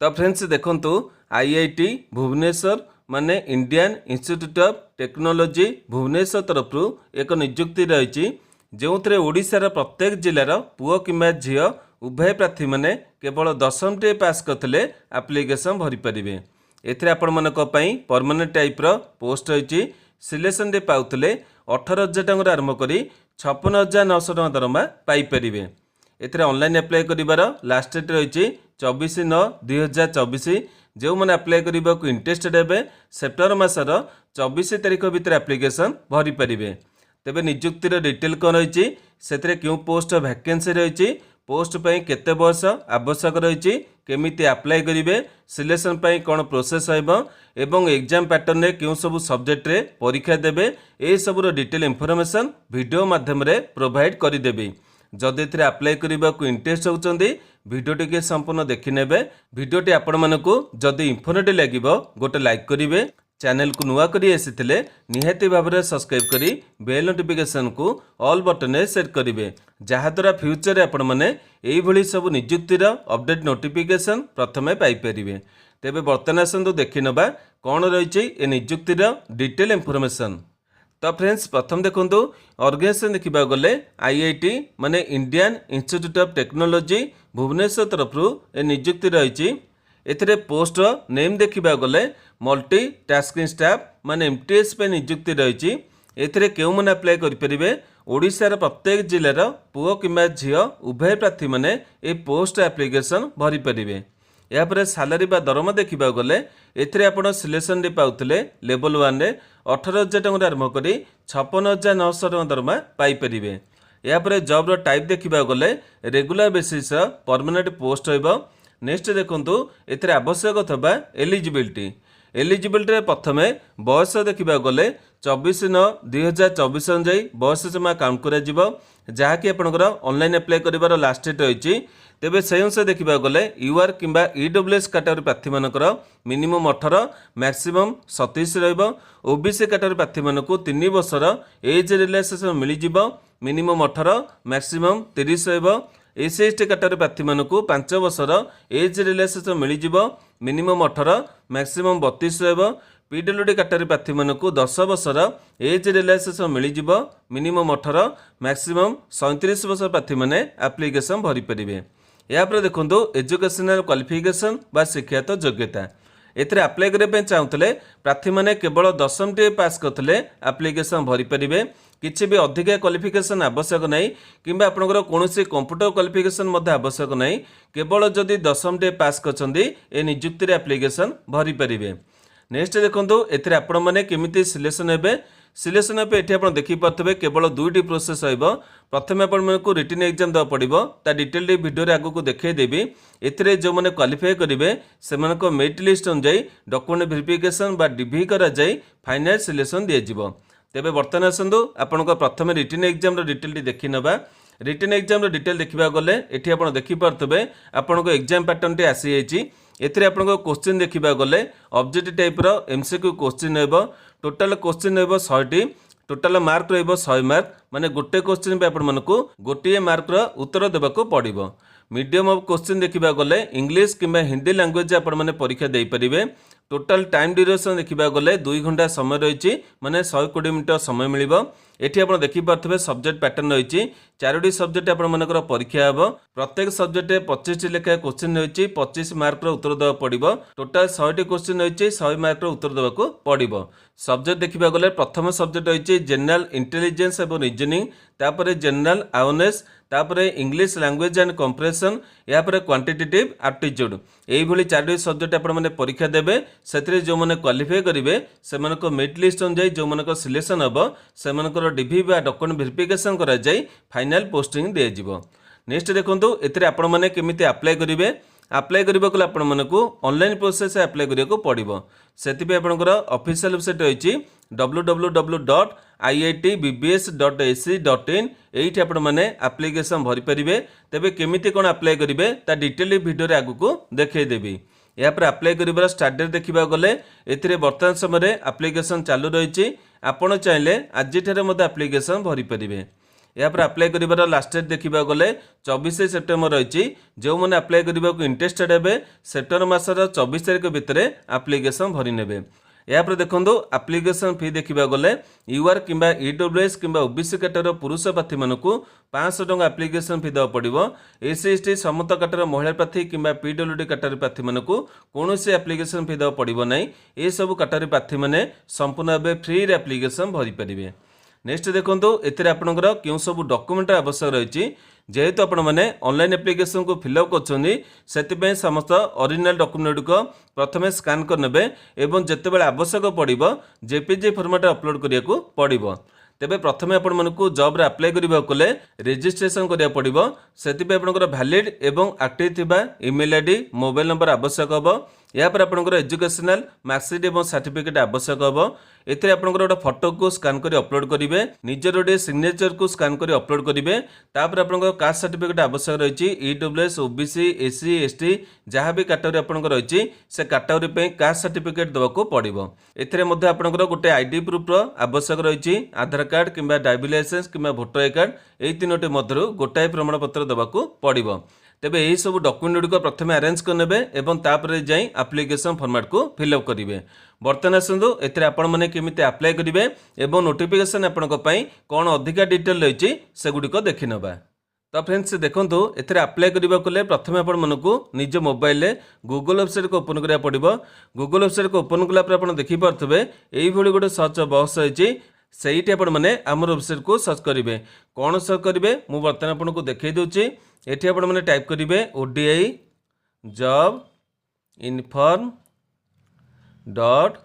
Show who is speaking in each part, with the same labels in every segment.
Speaker 1: तो फ्रेंड्स देखंतु आईआईटी भुवनेश्वर माने Indian Institute of Technology Bhubaneswar तरफ एक नियुक्ति रही जो ओडिशार प्रत्येक जिलार पुओ किंबा झील उभय प्रार्थी माने केवल 10वीं टे पास करथिले एप्लिकेशन भरी परिबे। एथिरे आपण मानक पई परमानेंट टाइप रो पोस्ट रही सिलेक्शन डे पाउथिले 18,000 टंका आरंभ करी 56,900 टंका दरमा पाई परिबे। एथिरे ऑनलाइन अप्लाई करिवार लास्ट डेट रही 24/9/2024। जो मैंने अप्लाई करने को इंटरेस्टेड हे सेप्टेम्बर मासर 24 तारिख भितर एप्लिकेशन भरी पारे। तेबे नियुक्तिर डिटेल कौन रही से क्यों पोस्ट वैकेंसी रही पोस्ट पर केते बयस आवश्यक रही केमिति अप्लाई करेंगे सिलेक्शन पर कौन प्रोसेस एवं एग्जाम पैटर्न में क्यों सब सब्जेक्ट रे परीक्षा देवे ये सबूर डिटेल इनफॉरमेशन वीडियो माध्यम प्रोवाइड करदेवी। जदि एथिरे अप्लाई करने को इंटरेस्ट होउचंदी वीडियोटी के संपूर्ण देखि नेबे। वीडियोटी आपण मानकु जदि इन्फॉर्मेटिव लागिबो गोटे लाइक करिवे, चैनल को नुआ करी आसीथिले निहाती भाबरे सब्सक्राइब करी बेल नोटिफिकेशन को ऑल बटन में सेट करिवे जहाद्वारा फ्यूचर आपण माने एई भली सब नियुक्तिर अपडेट नोटिफिकेशन प्रथमे पाई परिवे। तेबे वर्तमान आसंतु देखि नबा कोन रहिछि ए नियुक्तिर डिटेल इन्फॉर्मेशन। तो फ्रेंड्स प्रथम देखंतु ऑर्गेनाइजेशन देखा गले आईआईटी माने Indian Institute of Technology Bhubaneswar तरफ ए नियुक्ति रही। एथिरे पोस्ट नेम देखा गले मल्टी टास्किंग स्टाफ माने एमटीएस पे नियुक्ति रही। एथिरे केउ माने अप्लाई करि परिबे ओडिशार प्रत्येक जिलार पुओ किंबा झील उभय प्रार्थी माने ए पोस्ट एप्लिकेशन भरी परिबे। यापर सालारी बा दरमा देखा गले एथिरे आपण सिलेक्शन डे पाउथिले लेवल 1 रे 18,000 टंका आरंभ करी 56,900 टंका दरमा पाई परिबे। यापर जॉब रो टाइप देखा गले रेगुलर बेसिस परमानेंट पोस्ट होइबो। नेक्स्ट देखंतु एथिरे आवश्यक थबा एलिजिबिलिटी प्रथमे बयस देखा गले 24/9/2024 अनुसार बयस सीमा काउंट करा जिवो जहाँकि आपनकर ऑनलाइन अप्लाई करिवार लास्ट डेट रही। तेबे से अनुसार देखा गले यूआर किंबा ईडब्ल्यूएस कैटेगरी प्रार्थी मानकर मिनिमम 18 मैक्सिमम 27 रहिबो। ओबीसी कैटेगरी प्रार्थी मानकु 3 वर्षर एज रिलैक्सेशन मिल जिवो मिनिमम 18 मैक्सिमम 30 रहिबो। एससी एसटी कैटेगरी प्रार्थी मानकु 5 वर्षर एज रिलैक्सेशन मिल जिवो मिनिमम 18 मैक्सिमम 32 रहिबो। पीडब्ल्यूडी कैटेगरी प्रार्थी मानकु 10 वर्षर एज रिलैक्सेशन मिल जिवो मिनिमम 18 मैक्सिमम 37 वर्ष प्रार्थी माने एप्लिकेशन भरी परिबे। यापर देखंतु एजुकेशनल क्वालिफिकेशन बा शिक्षागत योग्यता एथिरे अप्लाई करबे चाहुतले प्रार्थी माने केवल 10वीं टे पास करथले एप्लिकेशन भरी परिबे। किछि भी अधिक क्वालिफिकेशन आवश्यक नहीं किंबा आपनकर कोनोसी कंप्यूटर क्वालिफिकेशन मध्ये आवश्यक नहीं केवल जदि 10वीं टे पास करछंदी ए नियुक्ति रे एप्लिकेशन भरी परिबे। नेक्स्ट देखंतु एथिरे आपण माने केमिति सिलेक्शन हेबे सिलेक्शन पे एठी आपण देखि पारथबे केवल दुईटी प्रोसेस होइबो। प्रथमे आपण मानकु रिटन एग्जाम द पड़िबो ता डिटेल डी वीडियो रे आगु को देखै देबी। एथिरे जो माने क्वालिफाई करिवे सेमानको मेरिट लिस्ट अनुसार डॉक्यूमेंट वेरिफिकेशन बा डीवी करा जाय फाइनल सिलेक्शन दिया जिवो। तेबे वर्तमान आसंदु आपनको प्रथमे रिटन एग्जाम रो डिटेल डी देखि नबा। रिटन एग्जाम रो डिटेल देखिबा गले एठी आपण देखि पारथबे आपनको एग्जाम पैटर्न टी आसी जायछि। एथिरे आपनको क्वेश्चन देखिबा गले ऑब्जेक्टिव टाइप रो एमसीक्यू क्वेश्चन हेबो। टोटल क्वेश्चन हेबो 100टी टोटल मार्क रहिबो 100 मार्क माने गोटे क्वेश्चन पे आपण मानकु गोटे मार्क रो उत्तर देबाको पड़िबो। मीडियम ऑफ क्वेश्चन देखिबा गले इंग्लिश किंबा हिंदी लैंग्वेज आपण माने परीक्षा देई परिबे। टोटल टाइम ड्यूरेशन देखिबा गले 2 घंटा समय रहिछि माने 120 मिनिट समय मिलिबो। एठी आपण देखि पारथबे सब्जेक्ट पैटर्न रहिछि 4टी सब्जेक्ट आपण मानकर परीक्षा हेबो। प्रत्येक सब्जेक्ट 25 लेखा क्वेश्चन रहिछि 25 मार्क रो उत्तर देबा पड़िबो। टोटल 100टी क्वेश्चन रहिछि 100 मार्क रो उत्तर देबाको पड़िबो। सब्जेक्ट देखिबा गले प्रथम सब्जेक्ट रहिछि जनरल इंटेलिजेंस एवं रीजनिंग तापरे जनरल अवेयरनेस तापरे इंग्लिश लैंग्वेज एंड कंप्रेशन यापर क्वांटिटेटिव एप्टीट्यूड एई भली 4टी सब्जेक्ट आपण माने परीक्षा देबे। सेतरे जो माने क्वालिफाई करिवे सेमानको मेरिट लिस्ट अनुसार जो मानको सिलेक्शन हबो सेमानकर डीवी बा डॉक्यूमेंट वेरिफिकेशन करा जाय फाइनल पोस्टिंग दिया जिवो। नेक्स्ट देखंतु एथिरे आपण माने केमिति अप्लाई करिवे अप्लाई करबा को आपण मानकु ऑनलाइन प्रोसेस अप्लाई करिया को पड़िबो। सेति पे आपनकर ऑफिशियल वेबसाइट रहिछि www.iitbbs.ac.in एठी आपण माने एप्लिकेशन भरि परिबे। तबे केमिति कोन अप्लाई करिवे ता डिटेल वीडियो रे आगु को देखै देबी। या पर अप्लाई करिवार स्टार्ट डेट देखिबा गले एथिरे वर्तमान समय रे एप्लिकेशन चालू रहिछि। आपण चाहिले आज आप्लिकेसन भरी पारे। यापर अप्लाई कर लास्ट डेट देखा गले 24 सेप्टेम्बर रही। जो मैंने अप्लाई करने को इंटरेस्टेड हे सेप्टेम्बर मासर 24 तारिख भितर आप्लिकेसन भरी ने। यापर देखो आप्लिकेसन फी देखा गले यूआर कि ईडब्ल्यूएस कि ओबीसी कैटेगरी पुरुष प्रार्थी मानक 500 टंका आप्लिकेसन फी देवा पड़ो। एससी एसटी समस्त कैटेगरी महिला प्रार्थी कि पीडब्ल्यूडी कैटेगरी प्रार्थी मानक कौन आप्लिकेसन फी देवा पड़ो ना। ये सब कैटेगरी प्रार्थी मैंने संपूर्ण भाव फ्री आप्लिकेसन भरी पारे। नेक्स्ट देखो एतिर आपणकर क्यों सब डॉक्यूमेंट आवश्यक रही। जेहेतु आपण मैंने ऑनलाइन एप्लिकेशन को फिलअप कर समस्त ओरिजिनल डॉक्यूमेंट को प्रथमे स्कान करने और जिते आवश्यक पड़ो जेपीजी फॉर्मेट अपलोड करने को पड़ो। तेबे प्रथमे आपण मानकु जॉब रे अप्लाई करबा कोले रजिस्ट्रेशन करिया पड़िबो। सेति आपणकर वैलिड एवं एक्टिव थिबा ईमेल आईडी मोबाइल नंबर आवश्यक हबो। या पर आपणकर एजुकेशनल मार्कशीट एवं सर्टिफिकेट आवश्यक हबो। एते आपणकर गोटे फोटो को स्कान करी अपलोड करिवे, निजर गोटे सिग्नेचर को स्कान करी अपलोड करिवे। तापर आपणकर कास्ट सर्टिफिकेट आवश्यक रहिछि। ईडब्ल्यूएस ओबीसी एससी एसटी जहाँ भी कैटेगरी आपणकर रहिछि से कैटेगरी पे कास्ट सर्टिफिकेट देबाको पड़िबो। एथिरे मध्ये आपणकर गोटे आईडी प्रूफ रो आवश्यक रहिछि। आधार कार्ड किंबा ड्राइविंग लाइसेंस किंबा भोटर आई कार्ड एई तीनोटी मध्यरु गोटाए प्रमाण पत्र देबाको पड़िबो। तेबे यही सब डॉक्यूमेंट गुड़िक प्रथमे अरेंज करने और तापर जाई एप्लिकेशन फॉर्मेट को फिलअप करेंगे। बर्तमान आसतु एथिरे आपण माने केमिति अप्लाई करेंगे और नोटिफिकेशन आपनको पई कौन अधिका डिटेल रही से गुड़िक देखि नबा। तो फ्रेंड्स देखो एथिरे अप्लाई करबा कोले प्रथमे आपण मानकु निज मोबाइल रे गूगल वेबसाइट को ओपन करिया पड़िबो। गूगल वेबसाइट को ओपन कला पर आपण देखि पारथबे एई भली गोटे सर्च बॉक्स रही। सहीटी आपण माने आमर वेबसाइट को सर्च करेंगे। कौन सर्च करेंगे मु बर्तमान आपको देखई दूची। एठी आपण माने टाइप करेंगे ODI job inform dot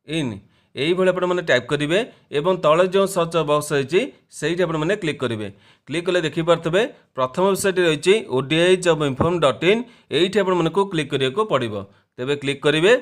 Speaker 1: in यही भाई आपण माने टाइप करेंगे और तले जो सर्च बॉक्स रही सहीटी आपण माने क्लिक करेंगे। क्लिक कले देखि पारथबे प्रथम वेबसाइट रही ODI job inform dot in एठी आपण माने को क्लिक करिया को पड़िबो। तेबे क्लिक करेंगे।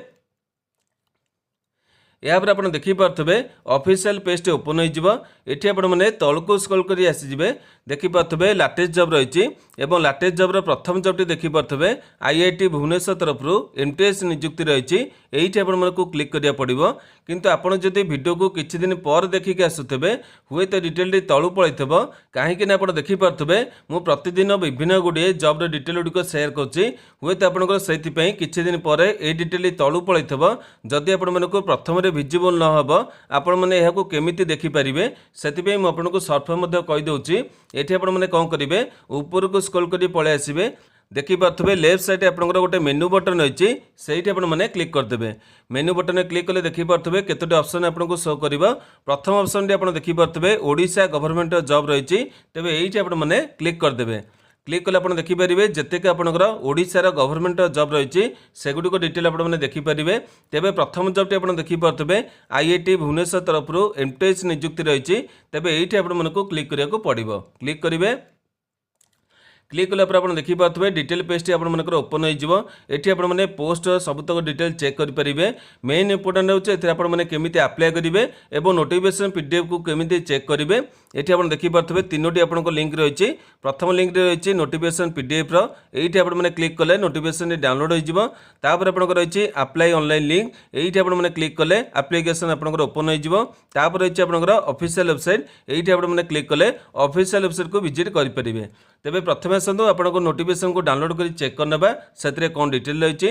Speaker 1: या पर आपण देखि पारथबे ऑफिशियल पेज ओपन हो। एठी आपण माने तळको स्क्रॉल करी आसीजिबे। देखि पारथबे लेटेस्ट जॉब रही और लेटेस्ट जॉब प्रथम जॉबटी देखि पारथबे आईआईटी भुवनेश्वर तरफ एमटीएस नियुक्ति रही। एठी आपण माने को क्लिक करिया पड़िबो। किंतु आपण जदि वीडियो को किछि दिन पर देखिक आसुथबे हुए तो डिटेल तळु पळैथबो। काहेकि ना आपण देखि पारथबे मु प्रतिदिन विभिन्न गुडे जॉब रे डिटेल गुडिक शेयर करछि। हुए तो आपणकर सेति पई किछि दिन पर ए डिटेल तळु पळैथबो। जदि आपण माने को प्रथम रे विजिबल न हबो आपण माने एहा को केमिति देखि परिबे सेति पई मु आपनको शॉर्ट फॉर्म मध्ये कहि दउछि। एठी आपण माने कोन करिवे ऊपर को स्क्रॉल करी पळे आसीबे। देखि पारथबे लेफ्ट साइड आपनकर गोटे मेनू बटन अछि सेठी आपण माने क्लिक कर देबे। मेनू बटन में क्लिक कले देखि पारथबे केतोटी ऑप्शन आपनको शो करिवो। प्रथम ऑप्शन रे आपण देखि पारथबे ओडिशा गवर्नमेंट जॉब रहिछि। तेबे एठी आपण माने क्लिक कर देबे। क्लिक कले आपण देखि परिबे जते के आपनकर ओडिशा रो गवर्नमेंट जॉब रहिछि सेगुडी को डिटेल आपण माने देखि परिबे। तेबे प्रथम जॉब टे आपण देखि पारथबे आईआईटी भुवनेश्वर तरफ एमटीएस नियुक्ति रहिछि। तेबे एठी आपण मानको क्लिक करिया को पड़िबो। क्लिक करिवे। क्लिक कला आप देखि पारथबे डिटेल पेजटी आपण मनकर ओपन हो जिवो। एठी आपण माने पोस्ट सबतक डिटेल चेक करि परिबे। मेन इंपोर्टेंट होचे एथि आपण माने केमिति अप्लाई करिवे एवं नोटिफिकेशन पीडीएफ को केमिति चेक करिवे। एठी आपण देखि पारथबे तीनोटी आपनको लिंक रहिछि। प्रथम लिंक रे रहिछि नोटिफिकेशन पीडीएफ रो। एठी आपण माने क्लिक कले नोटिफिकेशन डाउनलोड हो जिवो। तापर आपनको रहिछि अप्लाई ऑनलाइन लिंक। एठी आपण माने क्लिक कले एप्लीकेशन आपनको ओपन हो जिवो। तापर रहिछि आपनको ऑफिशियल वेबसाइट। एठी आपण माने क्लिक कले ऑफिशियल वेबसाइट को विजिट करि परिबे। तेबे प्रथमे आसतु आपनको नोटिफिकेशन को डाउनलोड करी चेक करनेबा सेतरे कोन डिटेल रहिछि।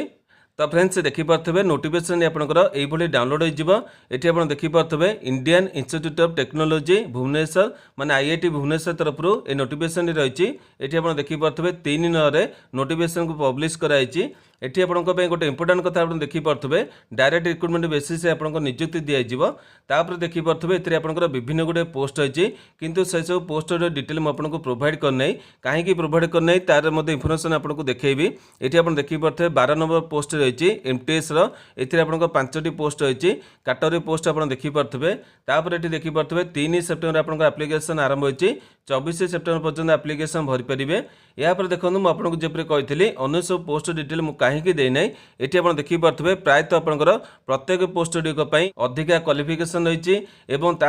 Speaker 1: तो फ्रेंड्स देखि पारथबे नोटिफिकेशन आपनकर एई भली डाउनलोड हो जिवो। एठी आपण देखि पारथबे Indian Institute of Technology Bhubaneswar माने आईआईटी भुवनेश्वर तरफ ए नोटिफिकेशन रहिछि। एठी आपण देखि पारथबे 3 नरे नोटिफिकेशन को पब्लिश कराइछि। एठी आपनको पे गोटे इंपोर्टेंट कथा आपण देखि पारथबे डायरेक्ट रिक्रूटमेंट बेसिस से आपनको नियुक्ति दिया जिवो। तापर देखि पारथबे एथिरे आपनकर विभिन्न गुडे पोस्ट अछि किंतु से सब पोस्ट रो डिटेल म आपनको प्रोवाइड करनै। काहे कि प्रोवाइड करनै तार मध्ये इंफॉर्मेशन आपनको देखैबी। एठी आपण देखि पारथबे 12 नंबर पोस्ट रहिछि एमटीएस रो। एथिरे आपनको 5टी पोस्ट रहिछि। कैटेगरी पोस्ट आपण देखि पारथबे। तापर एठी देखि पारथबे 3 सेप्टेम्बर आपनको एप्लीकेशन आरंभ होछि। 24 सेप्टेम्बर पर्यंत एप्लीकेशन भरि परिबे। यापर देखो मुझे आपको जपरी कही अन्य सब पोस्ट डिटेल मुझे कहीं देना ये आप देखिपे प्रायतः आपंकर प्रत्येक पोस्ट गुड़िक अधिका क्वालिफिकेशन रही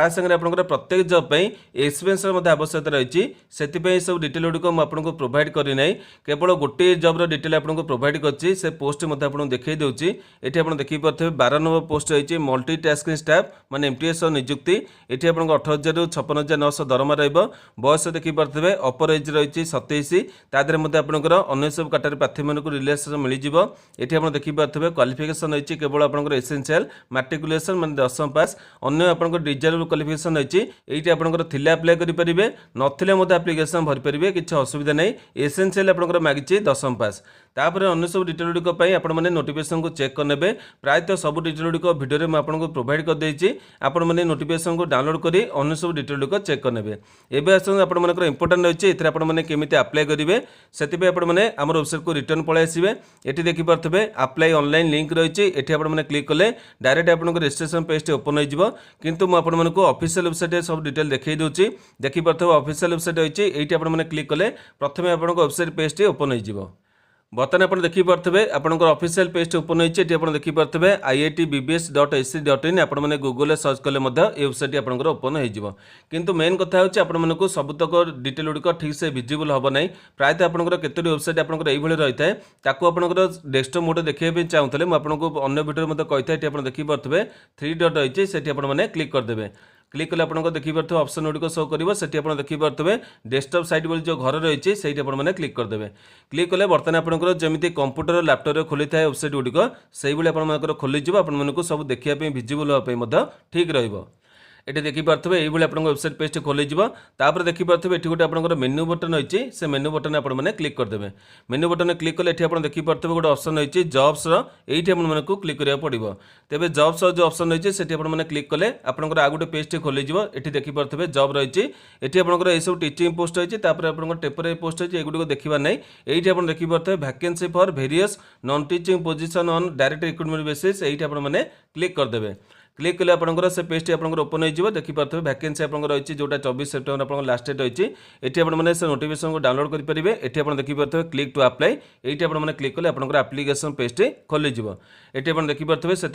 Speaker 1: सागर आप प्रत्येक जॉब एक्सपीरियंस आवश्यकता रही से सब डिटेल गुड़िक मुझे प्रोवाइड करना केवल गोटे जॉब डिटेल आपको प्रोवाइड करछि से पोस्ट आपको देखई दूसरी ये आप देखिपे 12 नंबर पोस्ट रही मल्टी टास्किंग स्टाफ माने एमटीएस नियुक्ति ये आपको 18,000 ରୁ 56,900 दरमा रयस देखिपे अपर एज रही 27 तादेह आपंकर अन्य सब काटार प्रार्थी मानक रिलेसन मिल ये आप देखिपे क्वालिफिकेशन रही केवल आपंकर एसेंशियल मैट्रिकुलेसन माने 10वीं पास अन्य आपंकर डिजायरेबल क्वालिफिकेशन रही ये आपंकर थिले अप्लाई करेंगे नथिले आप्लिकेसन भरीपारे किसी असुविधा नहीं एसेंशियल आपंकर मागिचे 10वीं पास तापर अन्य सब डिटेल गुड़िक आपने नोटिफिकेशन को चेक करने प्रायतः सब डिटेल गुड़िक भिडियो में आपको प्रोवाइड करदे आपने नोटिफिकेशन को डाउनलोड कर अन्य सब डिटेल गुड़िक चेक करने एवं आस आपर इंपोर्टां रही है आपने केमी अप्लाई करेंगे से आपने आम वेबसाइट को रिटर्न पलि आसवे ये देखिपे अप्लाई ऑनलाइन लिंक रही है आपने क्लिक कले डायरेक्ट आपको रजिस्ट्रेशन पेज ओपन हो मुझे ऑफिशियल वेबसाइट सब डिटेल देखई दूसरी देखिपे ऑफिशियल वेबसाइट रही है ये आपने क्लिक कले प्रथम आपको वेबसाइट पेज ओपन हो बर्तमान आप देखिपे आपंकर ऑफिशियल पेज ओपन होती आप देखिपे iitbbs.ac.in आपने गूगल सर्च कले वेबसाइट आपंकर ओपन हो किंतु मेन कथा होची आपको सबुतक डिटेल गुड़िक ठीक से विजिबल हम ना प्रायतः आपंकर केतोटी वेबसाइट आपंकर यही रही है ताकू आपंकर डेस्कटॉप मोड देखा चाहूँगे मुझे अन्य भिडियो कही था देखिपे 3 डॉट रही है आपने क्लिक करदे क्लिक कले आपको देखिपे ऑप्शन गुड़िक शो कर आप देखिपे डेस्कटॉप साइट बोली जो घर रही है आपने क्लिक करदे क्लिक कले बर्तमान आपंकर जमी कंप्यूटर लैपटॉप खोली था वेबसाइट गुड़िक से भाई खोली आपको सब देखापी विजिबल हाँपी ठीक रही ये देखिपे ये आप वेबसाइट पेज खोल तापर देखिपे ये गोटे आप मेन्यू बटन रही है मेन्यू बटन आपने क्लिक करदे मेन्यू बटन क्लिक कले आप देखिपे गोटे ऑप्शन रही है जॉब्स ये आपको क्लिक करा पड़ो तेज जॉब्स जो ऑप्शन रही है आपने क्लिक कले आपंकर आ गए पेज खोल ये देखिपे जॉब रही है ये आपंकर यह सब टीचिंग पोस्ट रही है आप टेम्पोरारी पोस्ट रही है एगुड़ी देखा ना ये आप देखिपे vacancy for various non teaching position on direct recruitment basis ये आपने क्लिक करदे क्लिक कले आपंकर से पेज आपंकर ओपन हो देखिपे वैकेंसी आप रही जोटा 24 सेप्टेम्बर आप लास्ट डेट रही है ये आपने से नोटिफिकेशन को डाउनलोड करेंगे ये आप देखिपे क्लिक टू अप्लाई ये आपने क्लिक कले आपंकर आप्लिकेसन पेज खोल ये आप देखिपे से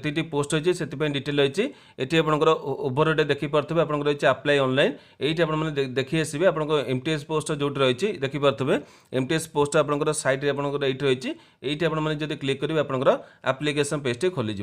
Speaker 1: जी पोस्ट रही है से डिटेल रही है ये आपंकर ओभर देखिपे आप रही है अप्लाई ऑनलाइन ये आपने देखी आसवे आप एमटीएस पोस्ट जो रही है देखिपे एमटीएस पोस्ट आपंकर साइट ये रही है ये आपने क्लिक करेंगे आपंकर आप्लिकेसन पेज खोल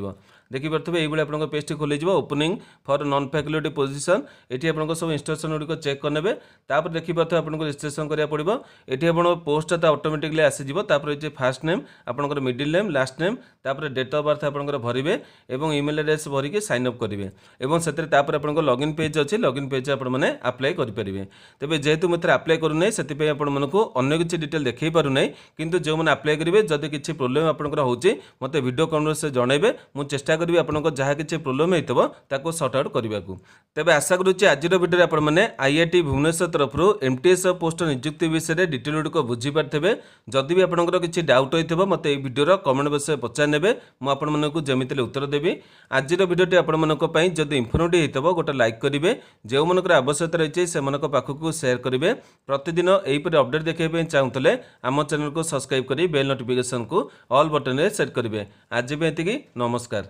Speaker 1: देखिपे ये आप पेज खोल opening for non faculty position ये आप सब इंस्ट्रक्शन गुड़िक चेक करने तापर देखिपे आपको रजिस्ट्रेशन करा पड़ो ये आप पोस्टा ऑटोमेटिकली आसीज ये फास्ट नेम आपंकर मिडिल नेम लास्ट नेम तापर डेट ऑफ बर्थ आपंकर भरवे और ईमेल एड्रेस भरिक साइन अप करेंगे और से आपंकर लॉगिन पेज अच्छी लॉगिन पेज आपने अप्लाई करेंगे तेज जेहेतु मुझे अप्लाई करूना से आपको अन्य किसी डिटेल देखई पारना किंतु जो मैंने अप्लाई करेंगे जदि किसी प्रोब्लेम आपंकर होचे मते वीडियो कॉन्फ्रेंस से जनइबे मुझे चेष्टा करी आपंकर जहाँ किसी प्रोब्लेम होता सर्ट आउट करने को तेज आशा करुच्ची आज भिडियो आपने आईआईटी भुवनेश्वर तरफ एमटीएस पोस्ट नियुक्ति विषय में डिटेल गुड़िक बुझीपारे जदि भी आपंकर किसी डाउट होता मत भिडियो कमेंट बक्स में पचारे मुझे जमी उत्तर देवी आज भिडियोटी आपंप जदि इनफर्मेटिव होता गोटे लाइक करेंगे जो मनकर आवश्यकता रही है से पाखक सेयार करेंगे प्रतिदिन यहीपर अपडेट देखा चाहूँगे आम चैनल को सब्सक्राइब कर बेल नोटिफिकेशन को ऑल बटन में सेट करेंगे आज भी ये नमस्कार।